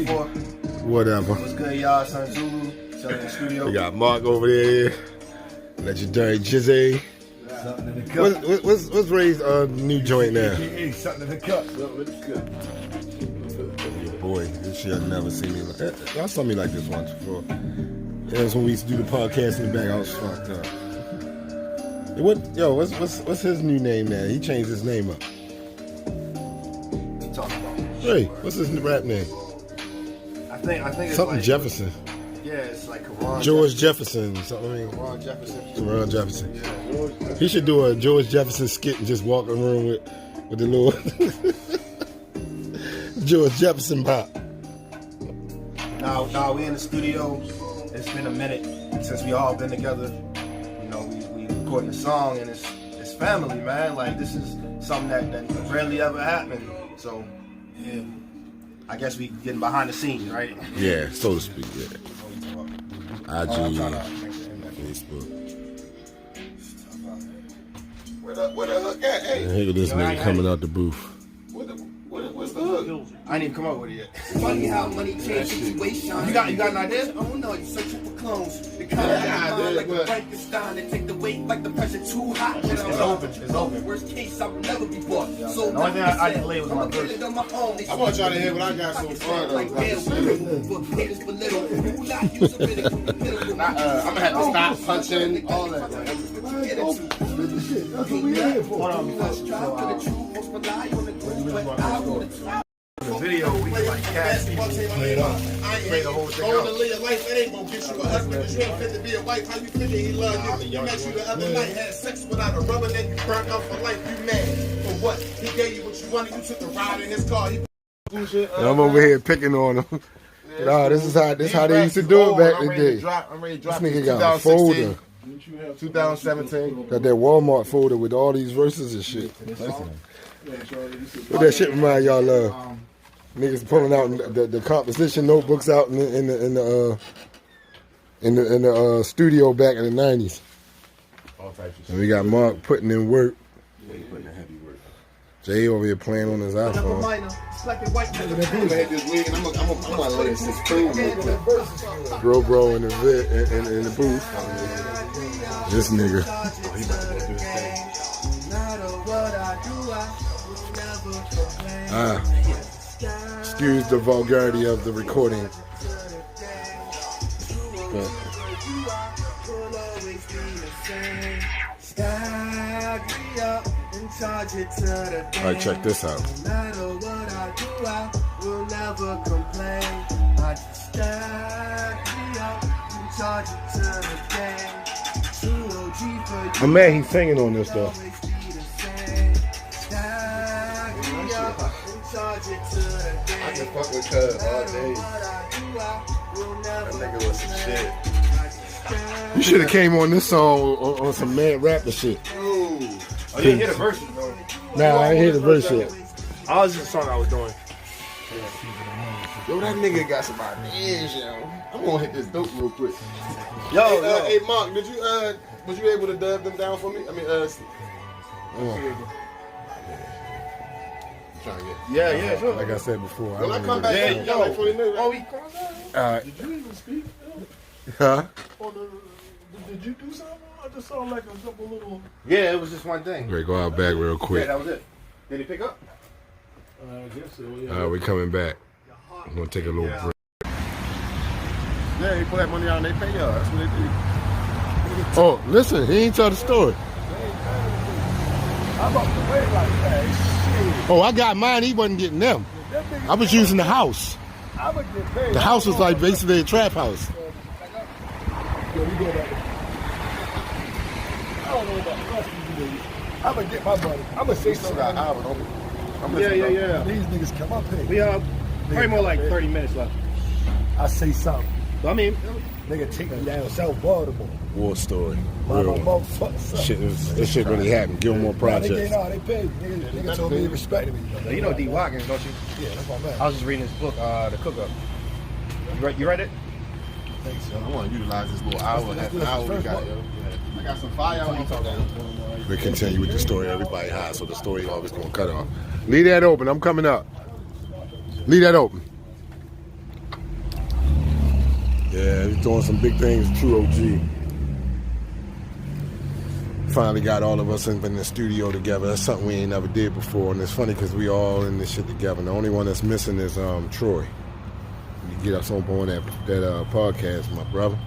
for? Whatever. What's good, y'all? Son Zulu, chilling in the studio. We got Mark over there. Legendary Jizzy. Something in the cup. What's Ray's new joint now? Something in the cup. Something in the cup. Boy, this shit I've never seen me like that. Y'all saw me like this once before. That's when we used to do the podcast in the back. I was fucked up. What's his new name now? He changed his name up. What you talking about? Hey, what's his rap name? I think it's something like, Jefferson. Yeah, it's like Karan George Jefferson. Something. Karan Jefferson. Karan Jefferson. Yeah. He should do a George Jefferson skit and just walk around with the little George Jefferson bop. Now we in the studio. It's been a minute since we all been together. You know, we recording a song and it's family, man. Like this is something that rarely ever happened. So yeah, I guess we getting behind the scenes, right? Yeah, so to speak. Yeah. IG, Facebook. Where the hook at? Hey, Look at this nigga coming out the booth. What's the hook? I ain't even come up with it yet. Funny how money change situations. You got an idea? Oh no, you searching for clones. The kind of mind like a Frankenstein. They take the weight like the pressure too hot. It's open. Worst case, I will never be bought. So the only thing I delay was my verse. I want y'all to hear what I got so far though. I'm gonna have to stop punching all that. Hold on, the video, we like cast people play the whole thing out. To live your life, it ain't gonna get you a husband. Cause you ain't fit to be a wife. How you figure he love you? He met you the other night, had sex without a rubber, then you burned out for life. You mad for what? He gave you what you wanted. You took the ride in his car. I'm over here picking on him. Nah, this is how they used to do it back in the day. I'm ready to drop this nigga got a folder. 2017. Got that Walmart folder with all these verses and shit. What that shit remind y'all of? Niggas pulling out the composition notebooks out in the studio back in the 90s. All types of and we got Mark putting in work. Yeah, he putting in heavy work. Jay over here playing on his iPhone. Bro in the booth. This nigga. Excuse the vulgarity of the recording. Alright, check this out. I'm mad he's singing on this though. I can fuck with Cuz all day. That nigga was some shit. You should have came on this song on some mad rapper shit. Oh, you didn't hear the verses though? Nah, I ain't hear the verse yet. Oh, this is the song I was doing. Yo, that nigga got some ideas, yo. I'm gonna hit this dope real quick. Yo, hey Mark, was you able to dub them down for me? I mean, yeah, sure. Like I said before. When I come back, you got like 20 minutes. Oh, Alright. Did you even speak? Huh? Did you do something? I just saw like a couple little. Yeah, it was just one thing. Great, go out back real quick. Yeah, that was it. Did he pick up? I guess so. Yeah. Alright, we coming back. I'm gonna take a little break. Yeah, you put that money out and they pay y'all. That's what they do. Oh, listen, he ain't tell the story. I'm up the way like that. Oh, I got mine. He wasn't getting them. I was using the house. I would get paid. The house was like basically a trap house. I don't know about the rest of you. I'm gonna get my money. I'm gonna say something. Yeah. These niggas come up here. We probably more like 30 minutes left. I say something. So, I mean, nigga take me down South Baltimore. War story. My Real. motherfucker. This shit really happened. Give them more projects. They paid. Nigga told me he respected me. you know D. Watkins, don't you? Yeah, that's my man. I was just reading his book, The Cook Up. You read it? I think so. I want to utilize this little hour, half an hour we got, yo. I got some fire I want to talk about. We continue with the story. Everybody high, so the story always gonna cut off. Leave that open. I'm coming up. Leave that open. doing some big things. TrueOG finally got all of us in the studio together. That's something we ain't never did before, and it's funny because we all in this shit together. And the only one that's missing is Troy. You get us on board that podcast, my brother,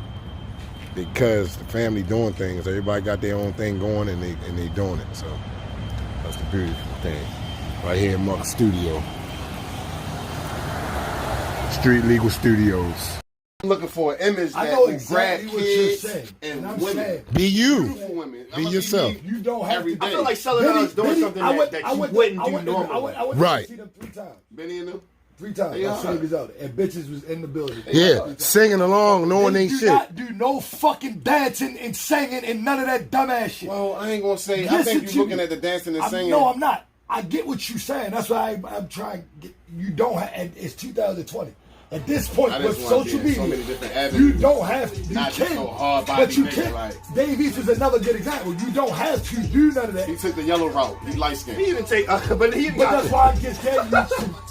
because the family doing things. Everybody got their own thing going, and they doing it. So that's the beautiful thing. Right here in Mark's studio, Street Legal Studios. I'm looking for an image that know will exactly grab what you're kids saying, and I'm women. saying, Be you. Beautiful women. Be yourself. you don't have Every to. day. I feel like Celadon is doing something that you wouldn't do normally. I went Right. to see them 3 times. Benny and them. 3 times. They I are. saw niggas out, and bitches was in the building. Yeah, singing along, knowing they do shit. not do no fucking dancing and singing and none of that dumbass shit. Well, I ain't gonna say. I Listen think to you're looking me. at the dancing and I'm- singing. No, I'm not. I get what you're saying. That's why I'm trying to get. You don't have. And it's 2020. At this point, I with just wanna social be in so media, many different you avenues. don't have to. You Not just can, so hard but body you nigga, can't. like- Dave East is another good example. You don't have to do none of that. He took the yellow route. He light skinned. He even take, but he But got that's why I just tell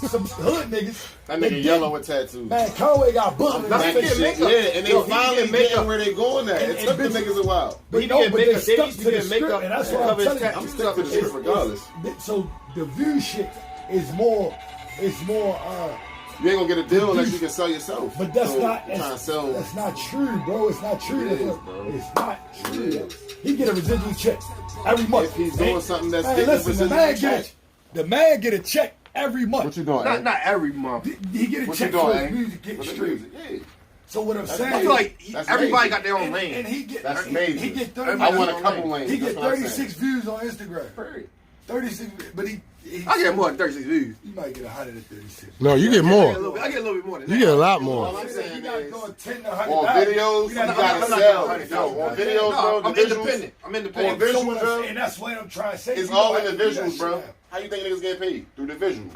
you some hood niggas. That they nigga did- yellow with tattoos. Man, Conway got booked. That's That he get shit, makeup. yeah, and they Yo, he finally get makeup. getting where they going at. It And took the bitches- niggas a while. But He no, get but they makeup. They stuck used to to the get script, makeup and that's and why I'm cover his telling you. tattoos. I'm stuck to the script regardless. So the view shit is more. It's more. You ain't gonna get a deal unless you can sell yourself. But that's So, not. you're trying to sell. That's not true, bro. It's not true. It That's is, not- bro. It's not true. It is. He get a residual check every month. If he's doing something that's man, getting a listen, the residual man check. the man get a check every month. What you doing? not Ed? not every month. He get a What you check doing? for Ed? his music getting With the straight. music, yeah. So what I'm saying, I feel like That's everybody amazing. got their own lane. and he get That's he amazing. get 30. I want a couple lanes. He That's get what I'm 36 saying. views on Instagram. Period. 36, but he I get more than 36 views. You might get 136. No, you get I more. get a little bit more than You that. get a lot All more. I'm saying You gotta is, go 10 to on 100,000. videos, you gotta gotta I'm not sell. doing Yo, on 100,000. videos, bro, I'm the visuals, independent. I'm on independent. visuals, So what I'm bro, saying, and that's what I'm trying to say. it's You all don't in the have to do that visuals, bro. shit now. How you think niggas get paid? Through the visuals.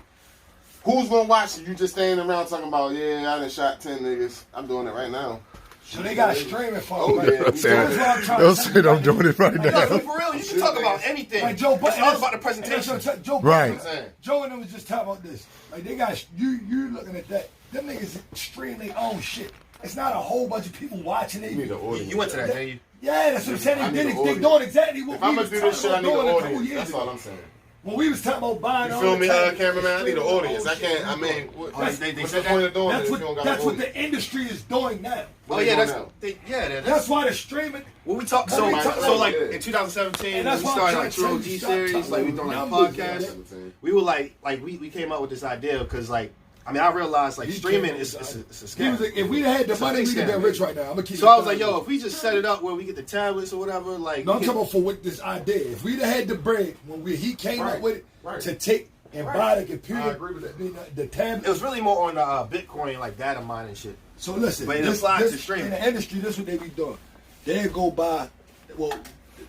Who's gonna watch you just standing around talking about, yeah, I done shot 10 niggas. I'm doing it right now. So they got streaming for Oh, them. yeah. Don't say That's what I'm that. trying to Don't say. say I'm doing it right No, now. but for real, you can talk about anything. Like Joe It's Budden. all about the presentation. Joe Right. Budden, Joe and them was just talking about this. Like they got you looking at that. Them niggas stream their own shit. It's not a whole bunch of people watching it. You need an audience. You went to that, didn't you? Yeah, that's what I'm saying. I They, need did an it, they doing exactly what If we I'm was gonna do this shit, I talking need about an doing a couple audience. years That's ago. all I'm saying. When we was talking about buying You all feel the me, time, cameraman? I need an streaming audience. their I own can't, shit. I mean, what, They what's said the that? point of doing That's this if you don't what got that's an what audience? the industry is doing now. Oh What yeah, they that's doing That's why the streaming. When we talk, When we talk- so like yeah. in 2017, And when that's we why I'm started trying like to tell you, TrueOG stop series, talking like we about doing like numbers, podcasts. man. We were like we came up with this idea because like I mean I realized like He streaming came is up it's a with scam. He was like, if we had the It's a money, big we'd have been scam. rich right now. I'm gonna keep. So I was like, yo, if we just set it up where we get the tablets or whatever, like No, I'm we talking can- about for what this idea. If we'd have had the bread when he came up Right, with it right. to take and buy the computer, I agree with that. the tablet. it was really more on the Bitcoin like data mining shit. So listen, But it applies to streaming. in the industry, this is what they be doing. They'll go buy, well,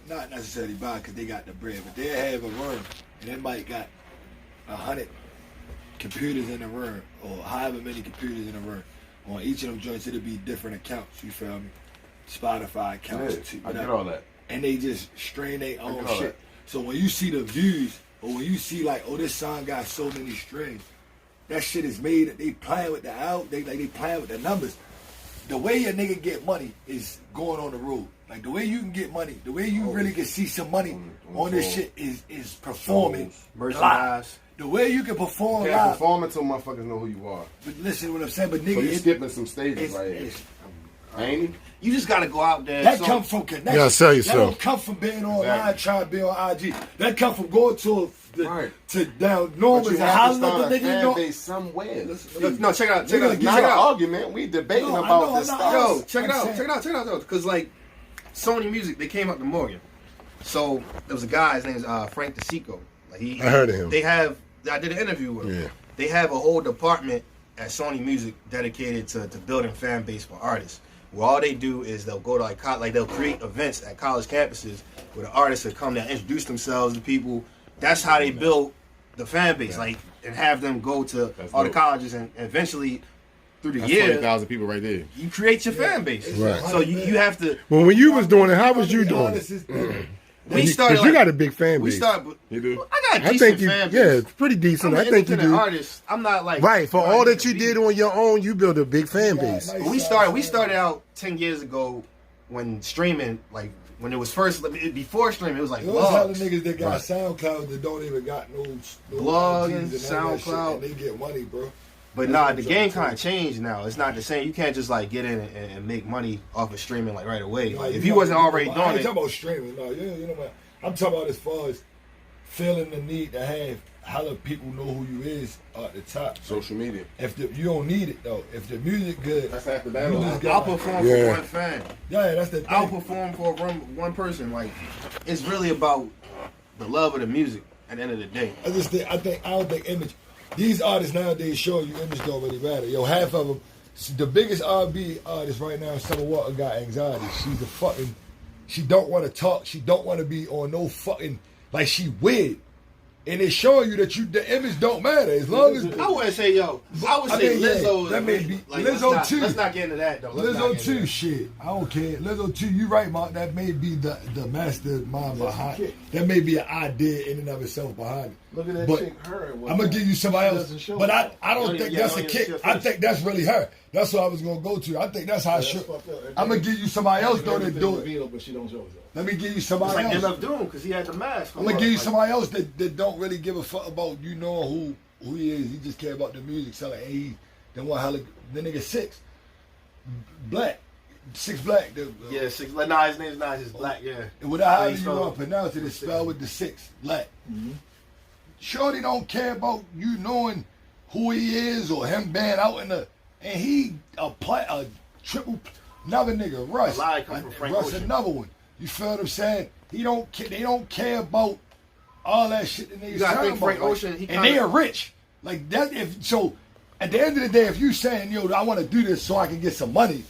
not necessarily buy because they got the bread, but they'll have a room and they might got 100 computers in the room or however many computers in the room. On each of them joints, it'll be different accounts. You feel me? Spotify accounts, I whatever. get all that. And they just stream their own get all shit. that. So when you see the views or when you see like, oh, this song got so many streams, that shit is made. They playing with the out. They playing with the numbers. The way a nigga get money is going on the road. Like the way you can get money, the way you really can see some money on this shit is performing live. Merchandise. The way you can perform Can't live. perform until motherfuckers know who you are. But listen to what I'm saying. But nigga, So you it- skipping some stages it's- right here. it's- Ain't he? You just gotta go out there. that so- come from connection. You gotta sell That yourself. don't come from being online, trying to be on IG. That come from going to Right. to down But Norman's you and have to hollering start at a the nigga. fan know- base somewhere. No, check it out. Check it Nigga, out. get Not Check an it out. argument. We debating No, I about know, this I'm not stuff. Yo, check it I'm out. saying- Check it out. Check it out though. Because like Sony Music, they came up to Morgan. So there was a guy. His name's Frank DeSico. Like I heard of him. They have. I did an interview with him. Yeah. They have a whole department at Sony Music dedicated to building fan base for artists. Where all they do is they'll go to like they'll create events at college campuses where the artists will come there, introduce themselves to people. That's how they build the fan base, like and have them go to That's all the dope. colleges and eventually through the That's year 20,000 people right there. you create your fan base. Right. So you have to. Well, when you was doing it, how was you doing Honest it? We started. Because you like- got a big fan We base. started. You do? I got a I decent think you, fan base. yeah, it's pretty decent. I'm I an think you independent do. artist. I'm not like Right, for trying all to that you be- did on your own, you built a big fan base. But we started out 10 years ago when streaming, like when it was first before streaming, it was like Those hella blogs. niggas that got Right. SoundCloud that don't even got no Blogging, IGs and all that shit, SoundCloud. and they get money, bro. But That's nah, what the I'm game saying. kind of changed now. It's not the same. You can't just like get in and make money off of streaming like right away. Like, If you you know, wasn't already I doing ain't it, talking about streaming. No, you know what? I'm talking about as far as feeling the need to have hella people know who you is at the top. Social media. If you don't need it though, if the music good, That's half the you battle. just I'll got perform Yeah. for one fan. yeah, that's the thing. I'll perform for one person. Like it's really about the love of the music at the end of the day. I don't think image. These artists nowadays showing you image don't really matter. Yo, half of them. The biggest R&B artist right now, Summer Walker, got anxiety. She don't want to talk. She don't want to be on no fucking, like she weird. And it's showing you that the image don't matter as long as. I wouldn't say I would say yeah, Lizzo. that may be Lizzo let's too. Let's not get into that though. Let's not Lizzo get too, into shit. I don't care. Lizzo too, you right, Mark. That may be the mastermind behind it. That may be an idea in and of itself behind it. Look at that But chick, her. I'm gonna give you somebody else. But I don't think that's a kick. I think that's really her. That's what I was gonna go to. I think that's how it should. I'm gonna give you somebody else though that do it. But she don't show it. Let me give you It's somebody like else. MF Doom because he had the mask. I'm gonna give you somebody else that don't really give a fuck about you knowing who he is. He just care about the music selling. And he then what? Hella the nigga 6 Black. 6 Black. Yeah, 6. Like, nah, his name's not his black. Yeah. And without how He you spelled- want to pronounce it, it's spelled with the 6 Black. Shorty don't care about you knowing who he is or him being out in the. And he a triple. Another nigga, Russ. A lie come from Frank Russ, Ocean. another one. You feel what I'm saying? He don't. They don't care about all that shit that they You gotta talking think about. Frank like, Ocean, he and they kinda- are rich. Like that. If so, at the end of the day, if you saying yo, I want to do this so I can get some money,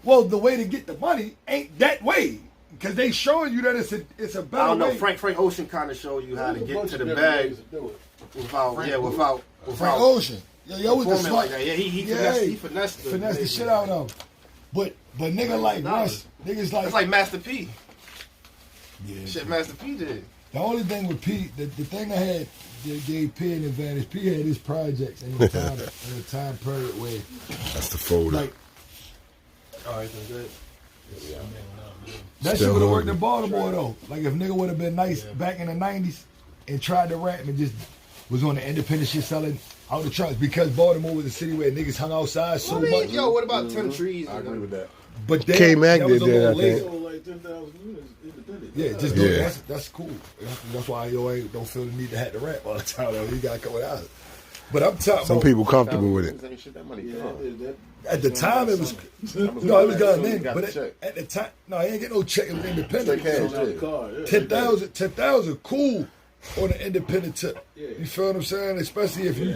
well, the way to get the money ain't that way because they showing you that it's a better I don't know. way. Frank Ocean kind of showed you how to There's a get bunch to of the different bag ways to do it. without Frank Ocean. Yo was the performing like that. Yeah, he finessed the shit out of him. But nigga like Russ, niggas like It's like Master P. yeah. Shit, Master P did. The only thing with P, the thing that gave P an advantage, P had his projects in the time period where That's the folder. like All right, good. that shit Still would have worked holding. in Baltimore though. Like if nigga would have been nice back in the 90s and tried to rap and just was on the independent shit selling out the trucks because Baltimore was a city where niggas hung outside so much. Yo, what about 10 Trees? I agree with that. But they, K-Mac that was did a little that, I later. think. So like 10,000 units independent. Yeah, just Yeah. do it. That's cool. That's why yo ain't don't feel the need to have to rap all the time. Though. You gotta come with out. But I'm talking Some about people comfortable with it. Ain't shit that money. Yeah, gone. at the time it was That was no, it was gone gone as soon as then. you got But the check. at the time, no, he ain't get no check. It was independent. Straight cash, So, yeah. Car, yeah. 10,000 cool on the independent tip. Yeah. You feel what I'm saying? Especially if you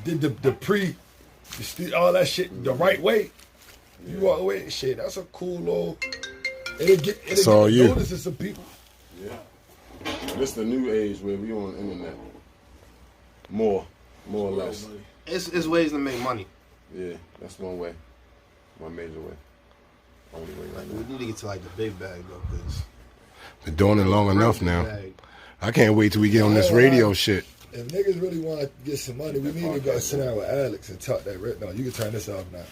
did the pre all that shit the right way. You walk away, shit. That's a cool little. It'll all get you. notice to some people. Yeah. This the new age where we on the internet. More or less. It's ways to make money. Yeah, that's one way. One major way. Only way right We now. need to get to like the big bag though, because Been doing it long enough now. I can't wait till we get on this radio shit. If niggas really want to get some money, we need to go sit down with Alex and talk that right now. You can turn this off now.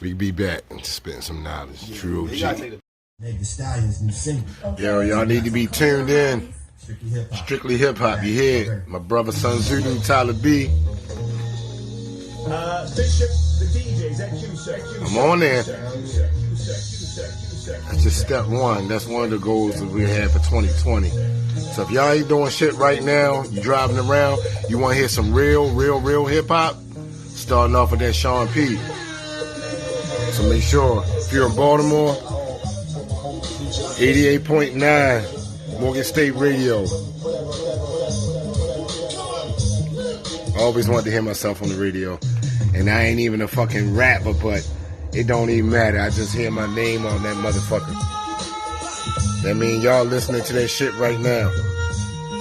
We be back and spitting some knowledge. True You gotta OG. take the Meg Thee Stallion's new single. Yo, y'all need to be tuned in. Strictly Hip Hop. Strictly Hip Hop, you hear? My brother Sun Zulu, Tyler B. Bishop, the DJ, is that Q-Sec? I'm on there. That's just step one. That's one of the goals that we have for 2020. So if y'all ain't doing shit right now, you driving around, you want to hear some real hip hop, starting off with that Sean P. So make sure, if you're in Baltimore, 88.9 Morgan State Radio. I always wanted to hear myself on the radio. And I ain't even a fucking rapper, but it don't even matter. I just hear my name on that motherfucker. That mean y'all listening to that shit right now.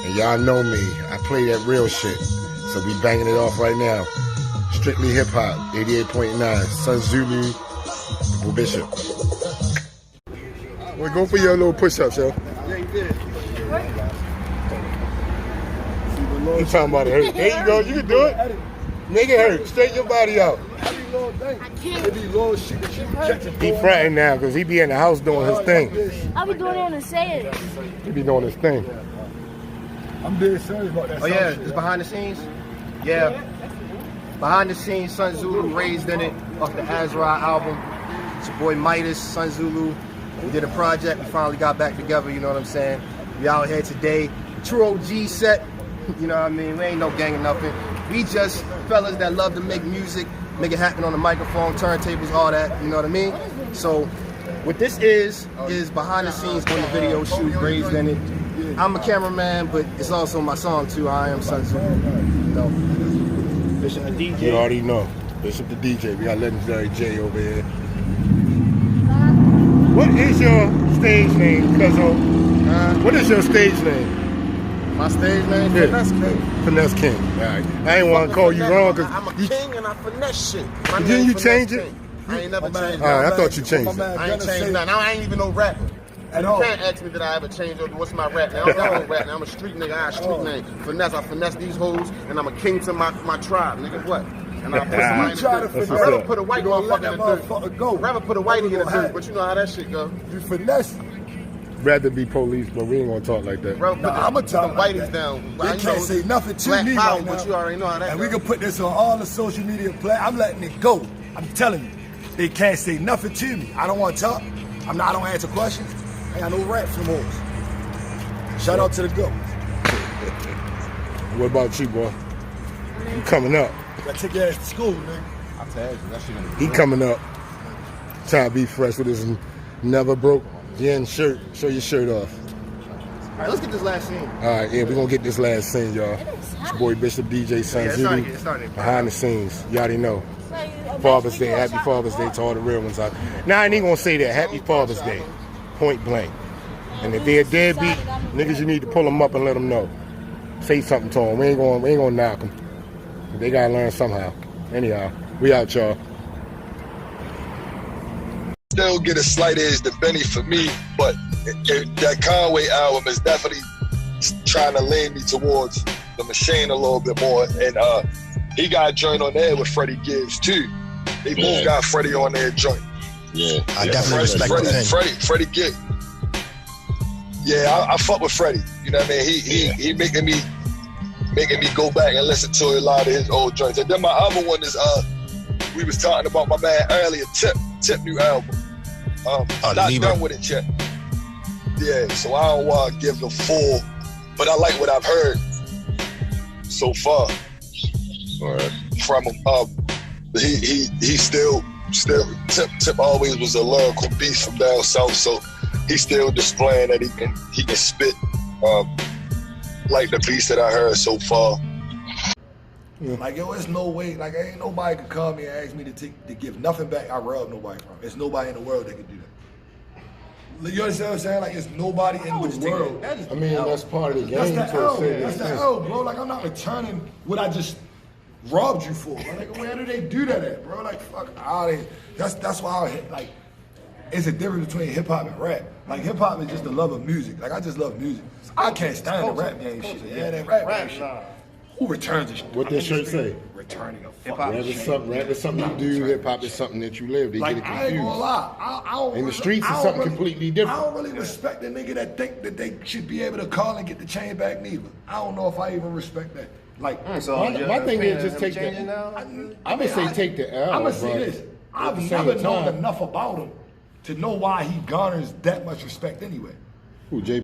And y'all know me. I play that real shit. So we banging it off right now. Strictly Hip Hop, 88.9. Sun Zulu, Double Bishop. Well, go for your little push-ups, yo. Yeah, you did. He talking about it hurt. There you go. You can do it. Make it hurt. Straighten your body out. Every little thing. It be little shit that you catching. He fronting now because he be in the house doing his thing. I'll be doing it in the say it. He be doing his thing. I'm dead serious about that. Oh yeah, it's behind the scenes. Yeah, behind the scenes, Sun Zulu raised in it off the Azra album. It's your boy Midas, Sun Zulu. We did a project. We finally got back together. You know what I'm saying? We out here today. TrueOG set. You know what I mean? We ain't no gang or nothing. We just fellas that love to make music, make it happen on the microphone, turntables, all that. You know what I mean? So what this is behind the scenes when the video shoot, raised in it. I'm a cameraman, but it's also my song too. I am Sun Zulu. You know, Bishop the DJ. You already know. Bishop the DJ. We got legendary J over here. What is your stage name, Cuzzo? What is your stage name? My stage name? Yeah. Finesse King. Finesse King. All right. I ain't want to call you wrong because I'm a king and I finesse shit. My Didn't name you Finesse change it? King. I ain't never changed All right, it. I thought you changed it. I ain't changed nothing. I ain't even no rapper. At You all. can't ask me did I ever change or what's my rap name. I don't got no rap name. I'm a street nigga. I got a street name. Finesse. I finesse these hoes and I'm a king to my tribe, nigga. What? And I put somebody in the dirt. I'd rather put a white motherfucker in the dirt. Go. I'd rather put a whitey in the dirt, but you know how that shit go. You finesse. rather be police, but we ain't gonna talk like that. Bro, put I'ma talk the like whiteys that. down. They can't say nothing to Black me power, right now. but you already know how that And goes. we can put this on all the social media play. I'm letting it go. I'm telling you, they can't say nothing to me. I don't want to talk. I don't answer questions. I ain't got no raps no more. Shout out to the GOAT. What about you, boy? You coming up? I take your ass to school, nigga. I tell you, that shit He coming up. Trying to be fresh with his never broke yen shirt. Show your shirt off. All right, let's get this last scene. All right, yeah, we're gonna get this last scene, y'all. It's your boy Bishop DJ Sun Yeah, it's Zulu. starting. Behind the scenes. You already know. Father's Day, happy Father's Day to all the real ones out there. Now, I ain't gonna say that. Happy Father's Day. Point blank. And if they're deadbeat, niggas, you need to pull them up and let them know. Say something to them. We ain't gonna knock them. They gotta learn somehow. Anyhow, we out, y'all. Still get a slight edge to Benny for me, but that Conway album is definitely trying to lean me towards the machine a little bit more. And he got a joint on there with Freddie Gibbs too. They both got Freddie on their joint. Yeah, I definitely respect the pen. Freddie Gibbs. Yeah, I fuck with Freddie. You know what I mean? He making me go back and listen to a lot of his old joints. And then my other one is we was talking about my man earlier, Tip new album. Not done with it yet. Yeah, so I don't want to give the full, but I like what I've heard so far from him. He still Tip always was a lyrical beast from down south, so he's still displaying that he can spit like the beast that I heard so far. Like, yo, there's no way, like, ain't nobody could call me and ask me to give nothing back I robbed nobody from. There's nobody in the world that could do that. You understand what I'm saying? Like, there's nobody in the world. I mean, that's part of the game. That's the L. That's the L, bro. Like, I'm not returning what I just robbed you for. Like, where do they do that at, bro? Like, fuck out of here. That's why like, it's a difference between hip hop and rap. Like, hip hop is just the love of music. Like, I just love music. I can't stand the rap game shit. Yeah, that rap game shit. Who returns this? What that shirt say? Returning a Hip-hop. fucking Rap is something you do. Hip hop is something that you live. They like, get it I ain't confused. gonna lie. I don't In the really- streets, I it's don't something completely different. I don't really respect the nigga that think that they should be able to call and get the chain back neither. I don't know if I even respect that. Like, So My thing is just take changing that. now. I would say take the L. I'm gonna say but this. at I've the same never known time- enough about him to know why he garners that much respect anyway. Who, J.